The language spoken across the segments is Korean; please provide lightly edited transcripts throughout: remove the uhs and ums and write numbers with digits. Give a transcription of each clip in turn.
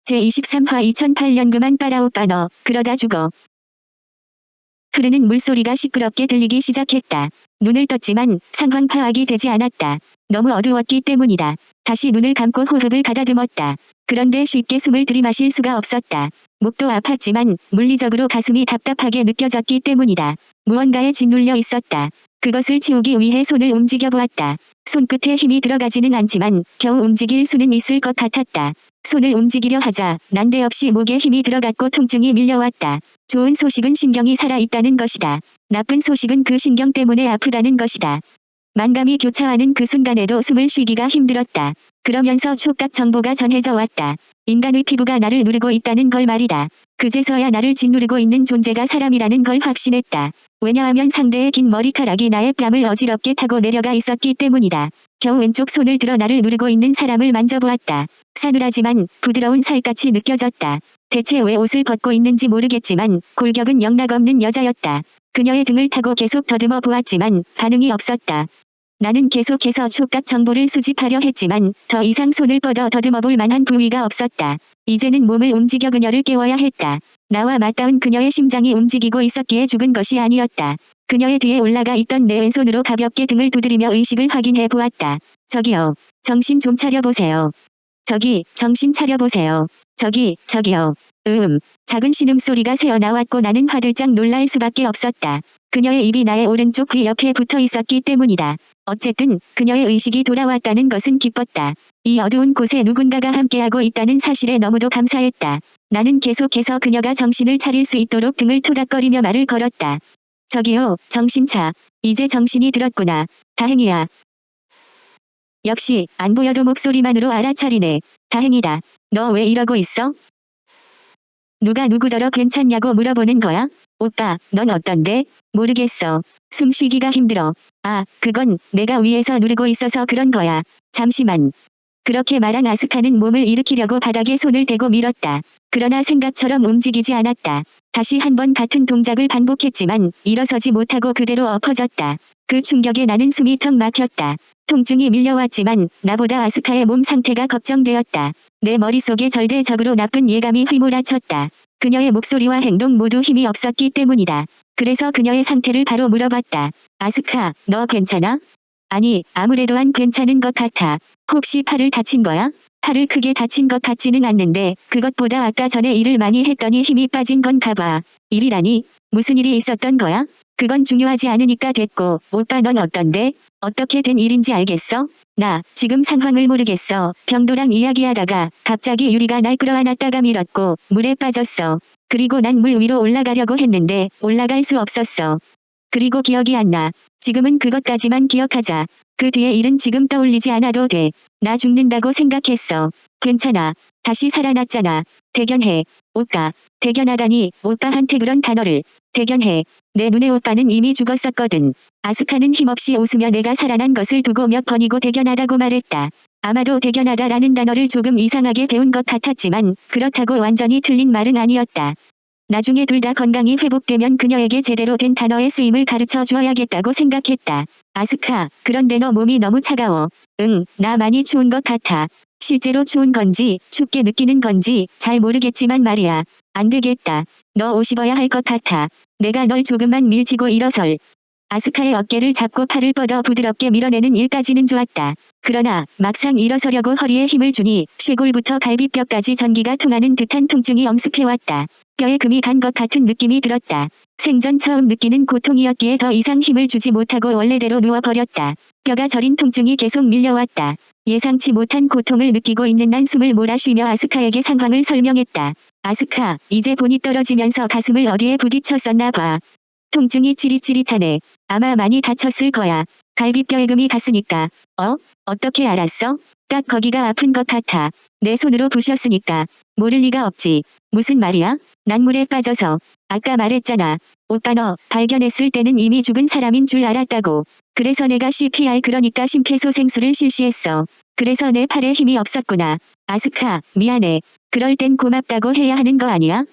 제23화 2008년 그만 빨아 오빠 너 그러다 죽어. 흐르는 물소리가 시끄럽게 들리기 시작했다. 눈을 떴지만 상황 파악이 되지 않았다. 너무 어두웠기 때문이다. 다시 눈을 감고 호흡을 가다듬었다. 그런데 쉽게 숨을 들이마실 수가 없었다. 목도 아팠지만 물리적으로 가슴이 답답하게 느껴졌기 때문이다. 무언가에 짓눌려 있었다. 그것을 치우기 위해 손을 움직여 보았다. 손끝에 힘이 들어가지는 않지만 겨우 움직일 수는 있을 것 같았다. 손을 움직이려 하자 난데없이 목에 힘이 들어갔고 통증이 밀려왔다. 좋은 소식은 신경이 살아있다는 것이다. 나쁜 소식은 그 신경 때문에 아프다는 것이다. 만감이 교차하는 그 순간에도 숨을 쉬기가 힘들었다. 그러면서 촉각 정보가 전해져 왔다. 인간의 피부가 나를 누르고 있다는 걸 말이다. 그제서야 나를 짓누르고 있는 존재가 사람이라는 걸 확신했다. 왜냐하면 상대의 긴 머리카락이 나의 뺨을 어지럽게 타고 내려가 있었기 때문이다. 겨우 왼쪽 손을 들어 나를 누르고 있는 사람을 만져보았다. 싸늘하지만 부드러운 살같이 느껴졌다. 대체 왜 옷을 벗고 있는지 모르겠지만 골격은 영락없는 여자였다. 그녀의 등을 타고 계속 더듬어 보았지만 반응이 없었다. 나는 계속해서 촉각 정보를 수집하려 했지만 더 이상 손을 뻗어 더듬어 볼 만한 부위가 없었다. 이제는 몸을 움직여 그녀를 깨워야 했다. 나와 맞닿은 그녀의 심장이 움직이고 있었기에 죽은 것이 아니었다. 그녀의 뒤에 올라가 있던 내 왼손으로 가볍게 등을 두드리며 의식을 확인해 보았다. 저기요. 정신 좀 차려보세요. 저기, 정신 차려보세요. 저기요. 작은 신음소리가 새어나왔고 나는 화들짝 놀랄 수밖에 없었다. 그녀의 입이 나의 오른쪽 귀 옆에 붙어 있었기 때문이다. 어쨌든 그녀의 의식이 돌아왔다는 것은 기뻤다. 이 어두운 곳에 누군가가 함께하고 있다는 사실에 너무도 감사했다. 나는 계속해서 그녀가 정신을 차릴 수 있도록 등을 토닥거리며 말을 걸었다. 저기요, 정신차. 이제 정신이 들었구나. 다행이야. 역시 안 보여도 목소리만으로 알아차리네. 다행이다. 너 왜 이러고 있어? 누가 누구더러 괜찮냐고 물어보는 거야? 오빠, 넌 어떤데? 모르겠어. 숨 쉬기가 힘들어. 아, 그건 내가 위에서 누르고 있어서 그런 거야. 잠시만. 그렇게 말한 아스카는 몸을 일으키려고 바닥에 손을 대고 밀었다. 그러나 생각처럼 움직이지 않았다. 다시 한번 같은 동작을 반복했지만 일어서지 못하고 그대로 엎어졌다. 그 충격에 나는 숨이 턱 막혔다. 통증이 밀려왔지만 나보다 아스카의 몸 상태가 걱정되었다. 내 머릿속에 절대적으로 나쁜 예감이 휘몰아쳤다. 그녀의 목소리와 행동 모두 힘이 없었기 때문이다. 그래서 그녀의 상태를 바로 물어봤다. 아스카, 너 괜찮아? 아니, 아무래도 안 괜찮은 것 같아. 혹시 팔을 다친 거야? 팔을 크게 다친 것 같지는 않는데 그것보다 아까 전에 일을 많이 했더니 힘이 빠진 건가 봐. 일이라니? 무슨 일이 있었던 거야? 그건 중요하지 않으니까 됐고 오빠 넌 어떤데? 어떻게 된 일인지 알겠어? 나 지금 상황을 모르겠어. 병도랑 이야기하다가 갑자기 유리가 날 끌어안았다가 밀었고 물에 빠졌어. 그리고 난 물 위로 올라가려고 했는데 올라갈 수 없었어. 그리고 기억이 안 나. 지금은 그것까지만 기억하자. 그 뒤에 일은 지금 떠올리지 않아도 돼. 나 죽는다고 생각했어. 괜찮아. 다시 살아났잖아. 대견해. 오빠. 대견하다니 오빠한테 그런 단어를. 대견해. 내 눈에 오빠는 이미 죽었었거든. 아스카는 힘없이 웃으며 내가 살아난 것을 두고 몇 번이고 대견하다고 말했다. 아마도 대견하다라는 단어를 조금 이상하게 배운 것 같았지만 그렇다고 완전히 틀린 말은 아니었다. 나중에 둘 다 건강이 회복되면 그녀에게 제대로 된 단어의 쓰임을 가르쳐 주어야겠다고 생각했다. 아스카, 그런데 너 몸이 너무 차가워. 응, 나 많이 추운 것 같아. 실제로 추운 건지 춥게 느끼는 건지 잘 모르겠지만 말이야. 안 되겠다. 너 옷 입어야 할 것 같아. 내가 널 조금만 밀치고 일어설. 아스카의 어깨를 잡고 팔을 뻗어 부드럽게 밀어내는 일까지는 좋았다. 그러나 막상 일어서려고 허리에 힘을 주니 쇄골부터 갈비뼈까지 전기가 통하는 듯한 통증이 엄습해왔다. 뼈에 금이 간 것 같은 느낌이 들었다. 생전 처음 느끼는 고통이었기에 더 이상 힘을 주지 못하고 원래대로 누워버렸다. 뼈가 저린 통증이 계속 밀려왔다. 예상치 못한 고통을 느끼고 있는 난 숨을 몰아쉬며 아스카에게 상황을 설명했다. 아스카, 이제 본이 떨어지면서 가슴을 어디에 부딪혔었나 봐. 통증이 찌릿찌릿하네. 아마 많이 다쳤을 거야. 갈비뼈에 금이 갔으니까. 어떻게 알았어? 딱 거기가 아픈 것 같아. 내 손으로 부셨으니까. 모를 리가 없지. 무슨 말이야? 난 물에 빠져서. 아까 말했잖아. 오빠 너 발견했을 때는 이미 죽은 사람인 줄 알았다고. 그래서 내가 CPR 그러니까 심폐소생술을 실시했어. 그래서 내 팔에 힘이 없었구나. 아스카, 미안해. 그럴 땐 고맙다고 해야 하는 거 아니야?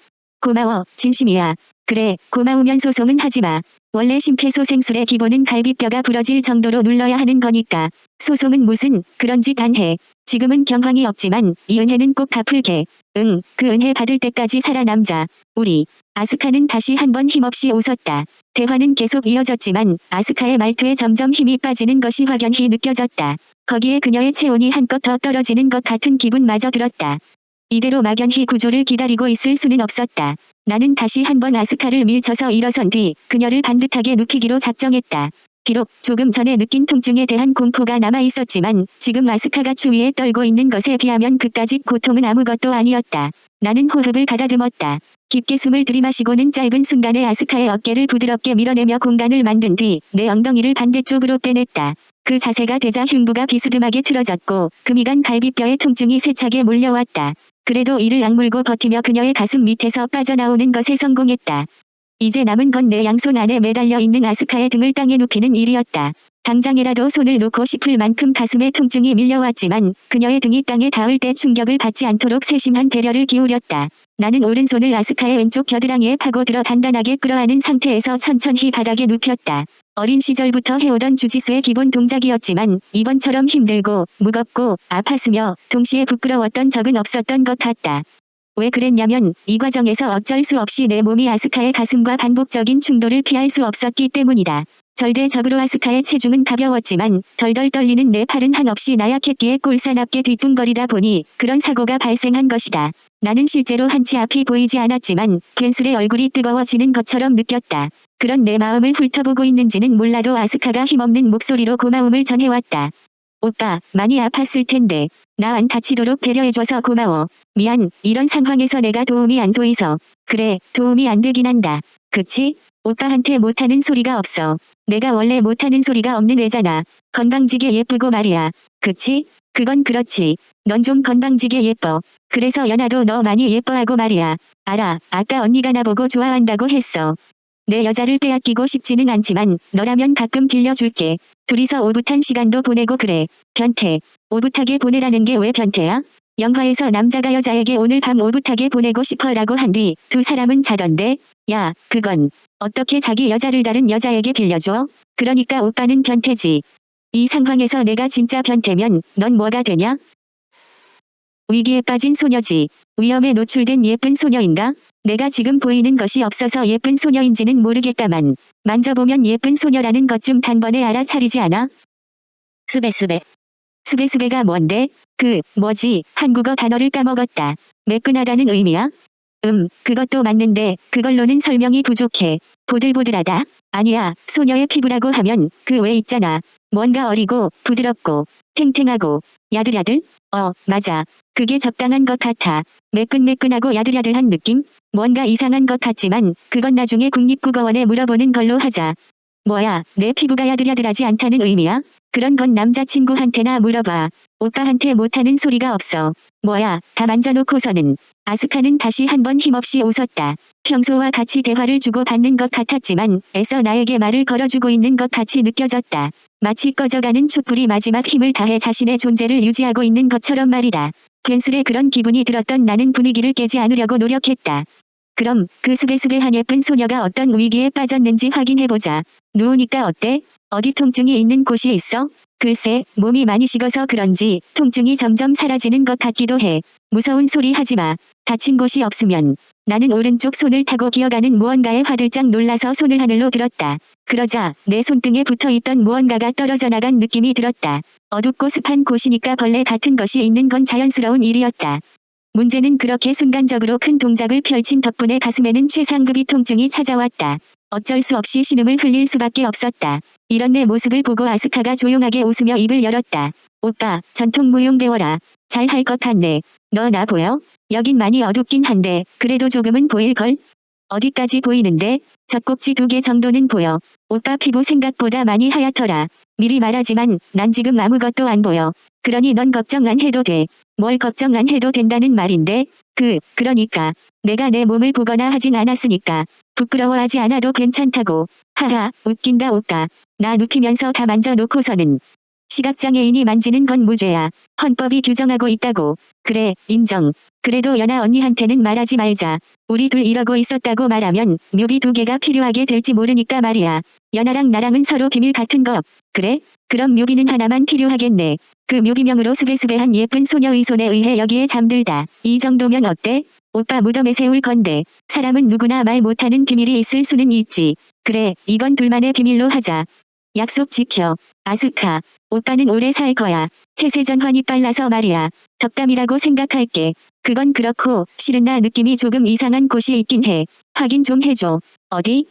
고마워, 진심이야. 그래, 고마우면 소송은 하지마. 원래 심폐소생술의 기본은 갈비뼈가 부러질 정도로 눌러야 하는 거니까. 소송은 무슨 그런 짓 안 해. 지금은 경황이 없지만 이 은혜는 꼭 갚을게. 응, 그 은혜 받을 때까지 살아남자. 우리. 아스카는 다시 한번 힘없이 웃었다. 대화는 계속 이어졌지만 아스카의 말투에 점점 힘이 빠지는 것이 확연히 느껴졌다. 거기에 그녀의 체온이 한껏 더 떨어지는 것 같은 기분마저 들었다. 이대로 막연히 구조를 기다리고 있을 수는 없었다. 나는 다시 한번 아스카를 밀쳐서 일어선 뒤 그녀를 반듯하게 눕히기로 작정했다. 비록 조금 전에 느낀 통증에 대한 공포가 남아있었지만 지금 아스카가 추위에 떨고 있는 것에 비하면 그까짓 고통은 아무것도 아니었다. 나는 호흡을 가다듬었다. 깊게 숨을 들이마시고는 짧은 순간에 아스카의 어깨를 부드럽게 밀어내며 공간을 만든 뒤 내 엉덩이를 반대쪽으로 빼냈다. 그 자세가 되자 흉부가 비스듬하게 틀어졌고 금이간 갈비뼈의 통증이 세차게 몰려왔다. 그래도 이를 악물고 버티며 그녀의 가슴 밑에서 빠져나오는 것에 성공했다. 이제 남은 건 내 양손 안에 매달려 있는 아스카의 등을 땅에 눕히는 일이었다. 당장이라도 손을 놓고 싶을 만큼 가슴에 통증이 밀려왔지만 그녀의 등이 땅에 닿을 때 충격을 받지 않도록 세심한 배려를 기울였다. 나는 오른손을 아스카의 왼쪽 겨드랑이에 파고들어 단단하게 끌어안은 상태에서 천천히 바닥에 눕혔다. 어린 시절부터 해오던 주짓수의 기본 동작이었지만 이번처럼 힘들고 무겁고 아팠으며 동시에 부끄러웠던 적은 없었던 것 같다. 왜 그랬냐면 이 과정에서 어쩔 수 없이 내 몸이 아스카의 가슴과 반복적인 충돌을 피할 수 없었기 때문이다. 절대적으로 아스카의 체중은 가벼웠지만 덜덜 떨리는 내 팔은 한없이 나약했기에 꼴사납게 뒤뚱거리다 보니 그런 사고가 발생한 것이다. 나는 실제로 한치 앞이 보이지 않았지만 괜스레 얼굴이 뜨거워지는 것처럼 느꼈다. 그런 내 마음을 훑어보고 있는지는 몰라도 아스카가 힘없는 목소리로 고마움을 전해왔다. 오빠, 많이 아팠을 텐데. 나 안 다치도록 배려해줘서 고마워. 미안, 이런 상황에서 내가 도움이 안 돼서. 그래, 도움이 안 되긴 한다. 그치? 오빠한테 못하는 소리가 없어. 내가 원래 못하는 소리가 없는 애잖아. 건방지게 예쁘고 말이야. 그치? 그건 그렇지. 넌 좀 건방지게 예뻐. 그래서 연아도 너 많이 예뻐하고 말이야. 알아, 아까 언니가 나보고 좋아한다고 했어. 내 여자를 빼앗기고 싶지는 않지만 너라면 가끔 빌려줄게. 둘이서 오붓한 시간도 보내고 그래. 변태. 오붓하게 보내라는 게 왜 변태야? 영화에서 남자가 여자에게 오늘 밤 오붓하게 보내고 싶어라고 한 뒤 두 사람은 자던데? 야, 그건 어떻게 자기 여자를 다른 여자에게 빌려줘? 그러니까 오빠는 변태지. 이 상황에서 내가 진짜 변태면 넌 뭐가 되냐? 위기에 빠진 소녀지. 위험에 노출된 예쁜 소녀인가? 내가 지금 보이는 것이 없어서 예쁜 소녀인지는 모르겠다만 만져보면 예쁜 소녀라는 것 좀 단번에 알아차리지 않아? 스베스베. 스베스베가 뭔데? 뭐지? 한국어 단어를 까먹었다. 매끈하다는 의미야? 그것도 맞는데 그걸로는 설명이 부족해. 보들보들하다? 아니야, 소녀의 피부라고 하면 그 외 있잖아. 뭔가 어리고 부드럽고 탱탱하고 야들야들? 맞아. 그게 적당한 것 같아. 매끈매끈하고 야들야들한 느낌? 뭔가 이상한 것 같지만 그건 나중에 국립국어원에 물어보는 걸로 하자. 뭐야, 내 피부가 야들야들하지 않다는 의미야? 그런 건 남자친구한테나 물어봐. 오빠한테 못하는 소리가 없어. 뭐야, 다 만져놓고서는. 아스카는 다시 한번 힘없이 웃었다. 평소와 같이 대화를 주고받는 것 같았지만 애써 나에게 말을 걸어주고 있는 것 같이 느껴졌다. 마치 꺼져가는 촛불이 마지막 힘을 다해 자신의 존재를 유지하고 있는 것처럼 말이다. 괜스레 그런 기분이 들었던 나는 분위기를 깨지 않으려고 노력했다. 그럼 그 스베스베한 예쁜 소녀가 어떤 위기에 빠졌는지 확인해보자. 누우니까 어때? 어디 통증이 있는 곳이 있어? 글쎄, 몸이 많이 식어서 그런지 통증이 점점 사라지는 것 같기도 해. 무서운 소리 하지마. 다친 곳이 없으면. 나는 오른쪽 손을 타고 기어가는 무언가에 화들짝 놀라서 손을 하늘로 들었다. 그러자 내 손등에 붙어있던 무언가가 떨어져 나간 느낌이 들었다. 어둡고 습한 곳이니까 벌레 같은 것이 있는 건 자연스러운 일이었다. 문제는 그렇게 순간적으로 큰 동작을 펼친 덕분에 가슴에는 최상급의 통증이 찾아왔다. 어쩔 수 없이 신음을 흘릴 수밖에 없었다. 이런 내 모습을 보고 아스카가 조용하게 웃으며 입을 열었다. 오빠, 전통 무용 배워라. 잘 할 것 같네. 너 나 보여? 여긴 많이 어둡긴 한데 그래도 조금은 보일걸? 어디까지 보이는데? 젖꼭지 2개 정도는 보여. 오빠 피부 생각보다 많이 하얗더라. 미리 말하지만 난 지금 아무것도 안 보여. 그러니 넌 걱정 안 해도 돼. 뭘 걱정 안 해도 된다는 말인데? 그러니까 내가 내 몸을 보거나 하진 않았으니까 부끄러워하지 않아도 괜찮다고. 하하, 웃긴다 오빠. 나 눕히면서 다 만져놓고서는. 시각장애인이 만지는 건 무죄야. 헌법이 규정하고 있다고. 그래, 인정. 그래도 연아 언니한테는 말하지 말자. 우리 둘 이러고 있었다고 말하면 묘비 2개가 필요하게 될지 모르니까 말이야. 연아랑 나랑은 서로 비밀 같은 거. 그래? 그럼 묘비는 하나만 필요하겠네. 그 묘비명으로 스베스베한 예쁜 소녀의 손에 의해 여기에 잠들다. 이 정도면 어때? 오빠 무덤에 세울 건데 사람은 누구나 말 못하는 비밀이 있을 수는 있지. 그래, 이건 둘만의 비밀로 하자. 약속 지켜. 아스카, 오빠는 오래 살 거야. 태세 전환이 빨라서 말이야. 덕담이라고 생각할게. 그건 그렇고 실은 나 느낌이 조금 이상한 곳이 있긴 해. 확인 좀 해줘. 어디?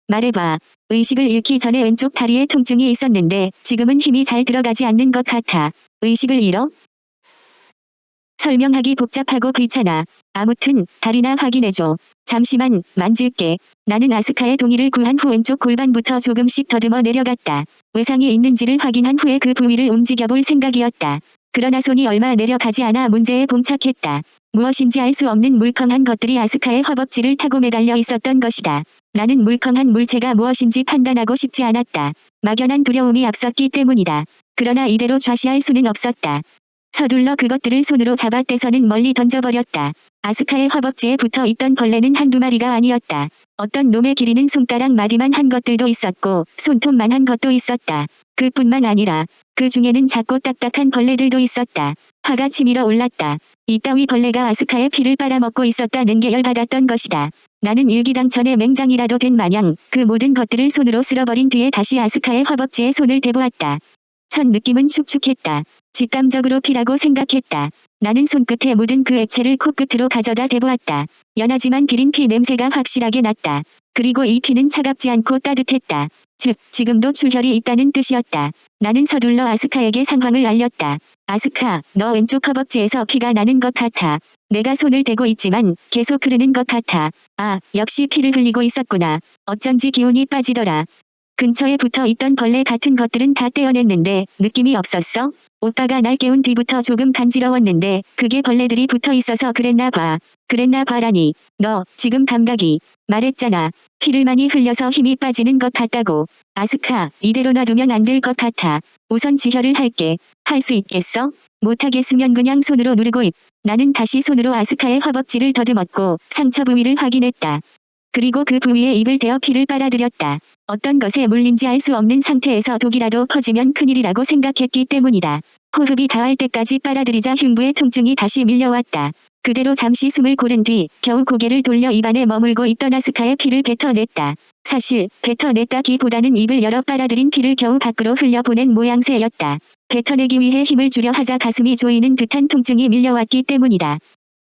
말해봐. 의식을 잃기 전에 왼쪽 다리에 통증이 있었는데 지금은 힘이 잘 들어가지 않는 것 같아. 의식을 잃어? 설명하기 복잡하고 귀찮아. 아무튼 다리나 확인해줘. 잠시만 만질게. 나는 아스카의 동의를 구한 후 왼쪽 골반부터 조금씩 더듬어 내려갔다. 외상이 있는지를 확인한 후에 그 부위를 움직여볼 생각이었다. 그러나 손이 얼마 내려가지 않아 문제에 봉착했다. 무엇인지 알 수 없는 물컹한 것들이 아스카의 허벅지를 타고 매달려 있었던 것이다. 나는 물컹한 물체가 무엇인지 판단하고 싶지 않았다. 막연한 두려움이 앞섰기 때문이다. 그러나 이대로 좌시할 수는 없었다. 서둘러 그것들을 손으로 잡아 떼서는 멀리 던져버렸다. 아스카의 허벅지에 붙어 있던 벌레는 한두 마리가 아니었다. 어떤 놈의 길이는 손가락 마디만 한 것들도 있었고 손톱만 한 것도 있었다. 그뿐만 아니라 그 중에는 작고 딱딱한 벌레들도 있었다. 화가 치밀어 올랐다. 이따위 벌레가 아스카의 피를 빨아먹고 있었다는 게 열받았던 것이다. 나는 일기당천의 맹장이라도 된 마냥 그 모든 것들을 손으로 쓸어버린 뒤에 다시 아스카의 허벅지에 손을 대보았다. 첫 느낌은 축축했다. 직감적으로 피라고 생각했다. 나는 손끝에 묻은 그 액체를 코끝으로 가져다 대보았다. 연하지만 비린 피 냄새가 확실하게 났다. 그리고 이 피는 차갑지 않고 따뜻했다. 즉, 지금도 출혈이 있다는 뜻이었다. 나는 서둘러 아스카에게 상황을 알렸다. 아스카, 너 왼쪽 허벅지에서 피가 나는 것 같아. 내가 손을 대고 있지만 계속 흐르는 것 같아. 아, 역시 피를 흘리고 있었구나. 어쩐지 기운이 빠지더라. 근처에 붙어 있던 벌레 같은 것들은 다 떼어냈는데 느낌이 없었어? 오빠가 날 깨운 뒤부터 조금 간지러웠는데 그게 벌레들이 붙어 있어서 그랬나 봐. 그랬나 봐라니. 너 지금 감각이 말했잖아. 피를 많이 흘려서 힘이 빠지는 것 같다고. 아스카, 이대로 놔두면 안 될 것 같아. 우선 지혈을 할게. 할 수 있겠어? 못하겠으면 그냥 손으로 누르고 있. 나는 다시 손으로 아스카의 허벅지를 더듬었고 상처 부위를 확인했다. 그리고 그 부위에 입을 대어 피를 빨아들였다. 어떤 것에 물린지 알 수 없는 상태에서 독이라도 퍼지면 큰일이라고 생각했기 때문이다. 호흡이 닿을 때까지 빨아들이자 흉부의 통증이 다시 밀려왔다. 그대로 잠시 숨을 고른 뒤 겨우 고개를 돌려 입안에 머물고 있던 아스카의 피를 뱉어냈다. 사실 뱉어냈다기보다는 입을 열어 빨아들인 피를 겨우 밖으로 흘려보낸 모양새였다. 뱉어내기 위해 힘을 주려 하자 가슴이 조이는 듯한 통증이 밀려왔기 때문이다.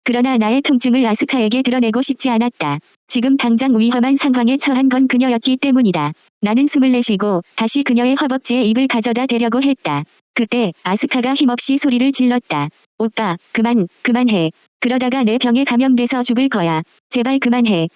그러나 나의 통증을 아스카에게 드러내고 싶지 않았다. 지금 당장 위험한 상황에 처한 건 그녀였기 때문이다. 나는 숨을 내쉬고 다시 그녀의 허벅지에 입을 가져다 대려고 했다. 그때 아스카가 힘없이 소리를 질렀다. 오빠, 그만해. 그러다가 내 병에 감염돼서 죽을 거야. 제발 그만해.